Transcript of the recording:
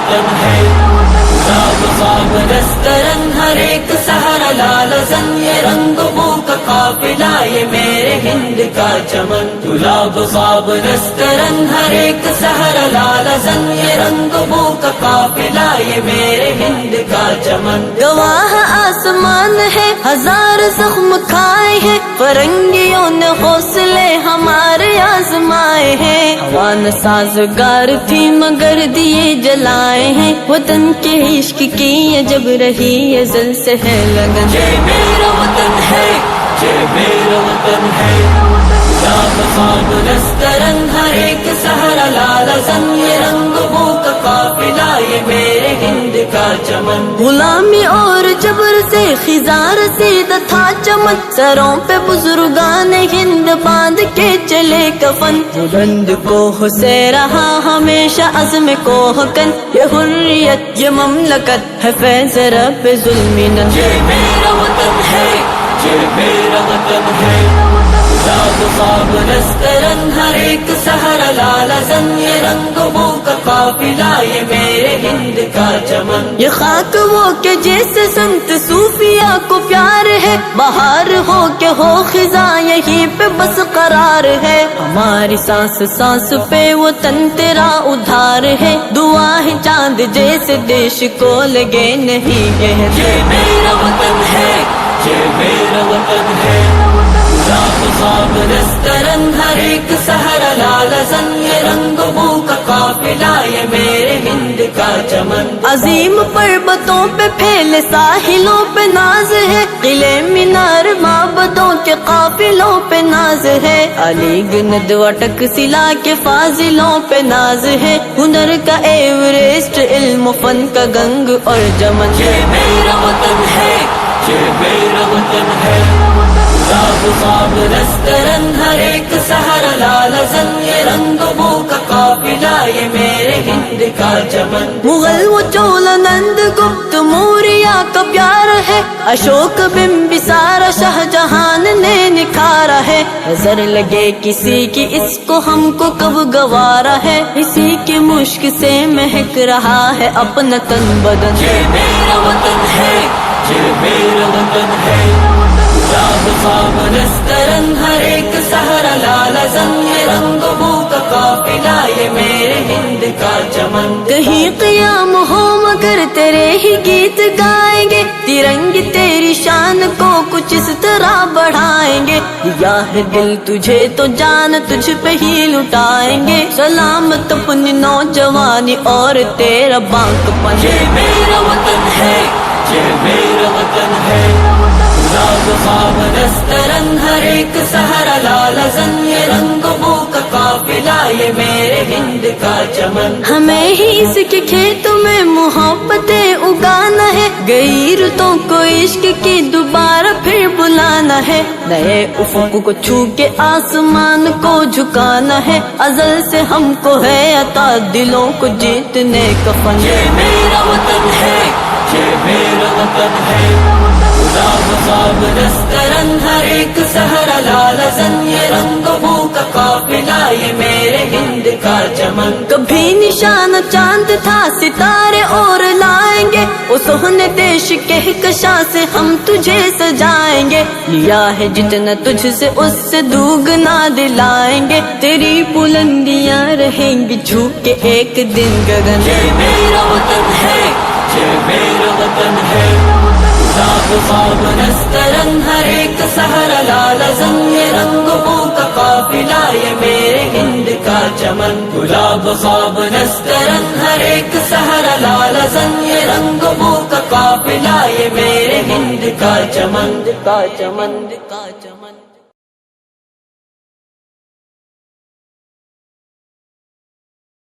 وطن ہے، گلاب خواب نسترن ہر ایک سہارا لال زن، یہ رنگ بو کا قافلہ یہ میرے ہند کا چمن، گلاب خواب نسترن ہر ایک سہارا لال زن، یہ رنگ بو کا قافلہ یہ میرے ہند کا چمن، گواہ آسمان ہے ہزار زخم کھائے ہیں، فرنگیوں نے حوصلے ہمارے آزمائے ہیں، ہوان سازگار تھی مگر دیے جلائے ہیں، وطن کے عشق کی یہ جب رہی یہ ازل سے ہے لگن، یہ میرا وطن ہے، یہ میرا وطن ہے، گلاب خواب نسترن ہر ایک سہارا لال زن، یہ رنگ بو کا قافلہ یہ میرے ہند کا چمن، غلامی اور جبر سے خزار سیدھا تھا چمن، سروں پہ بزرگان ہند باندھ کے چلے کفن، بلند کوہ سے رہا ہمیشہ عزم کوہ کن، یہ حریت یہ مملکت ہے فیض رب ظلمی نن، یہ میرا وطن ہے، یہ میرا وطن ہے، گلاب خواب نسترن ہر ایک سہارا لال زن، یہ رنگ بو کا قافلہ یہ میرے ہند کا چمن، یہ خاک وہ کہ جیسے سنت صوفیہ کو پیار ہے، بہار ہو کہ ہو خزاں یہیں پہ بس قرار ہے، ہماری سانس سانس پہ وہ تن تیرا ادھار ہے، دعا ہے چاند جیسے دیش کو لگے نہیں یہ یہ میرا وطن ہے، یہ میرا وطن ہے، گلاب خواب نسترن ہر ایک سہارا لال زن، یہ رنگ بو کا قافلہ یہ میرے ہند کا چمن، عظیم پربتوں پہ پھیلے ساحلوں پہ ناز ہے، قلعے مینار معبدوں کے قافلوں پہ ناز ہے، علی گنج وٹک سلا کے فاضلوں پہ ناز ہے، ہنر کا ایوریسٹ علم و فن کا گنگ اور جمن، یہ میرا وطن ہے، یہ میرا وطن ہے، گلاب خواب نسترن ہر ایک سہارا لال زن، یہ رنگ بو کا قافلہ یہ میرے ہند کا چمن، مغل و چولا نند گپت موریہ کا پیار ہے، اشوک بمبسارا شاہ جہان نے نکھارا ہے، نظر لگے کسی کی اس کو ہم کو کب گوارا ہے، اسی کی مشک سے مہک رہا ہے اپنا تن بدن، یہ میرا وطن ہے، یہ میرا وطن ہے، گلاب خواب نسترن ہر ایک سہارا لال زن، یہ رنگ بو کا قافلہ یہ میرے ہند کا چمن، کہیں قیام ہو مگر تیرے ہی گیت گائیں گے، ترنگ تیری شان کو کچھ اس طرح بڑھائیں گے، دیا ہے دل تجھے تو جان تجھ پہ ہی لٹائیں گے، سلامت اپنی نوجوانی اور تیرا بانک پن، یہ میرا وطن ہے، یہ میرا وطن ہے، گلاب خواب نسترن ہر ایک سہارا لال زن، یہ رنگ بو کا قافلہ یہ میرے ہند کا چمن، ہمیں ہی اس کے کھیتوں میں محبتیں اگانا ہے، گئی رتوں کو عشق کی دوبارہ پھر بلانا ہے، نئے افق کو چھو کے آسمان کو جھکانا ہے، ازل سے ہم کو ہے عطا دلوں کو جیتنے کا فن، یہ میرا وطن ہے، یہ میرا وطن ہے، گلاب خواب نسترن ہر ایک سہارا لال زن، یہ رنگ بو کا قافلہ یہ میرے ہند کا چمن، کبھی نشان چاند تھا ستارے اور لائیں گے، اس سوہنے دیش کے کشاں سے ہم تجھے سجائیں گے، لیا ہے جتنا تجھ سے اس سے دوگنا دلائیں گے، تیری بلندیاں رہیں گی چھو کے ایک دن گگن، یہ میرا وطن ہے، یہ میرا وطن ہے، گلاب خواب نسترن ہر ایک سہارا لال زن، یہ رنگ بو کا قافلہ یہ میرے ہند کا چمن، گلاب خواب نسترن ہر ایک سہارا لال زن، یہ رنگ بو کا قافلہ یہ میرے ہند کا چمن، کا چمن کا چمن۔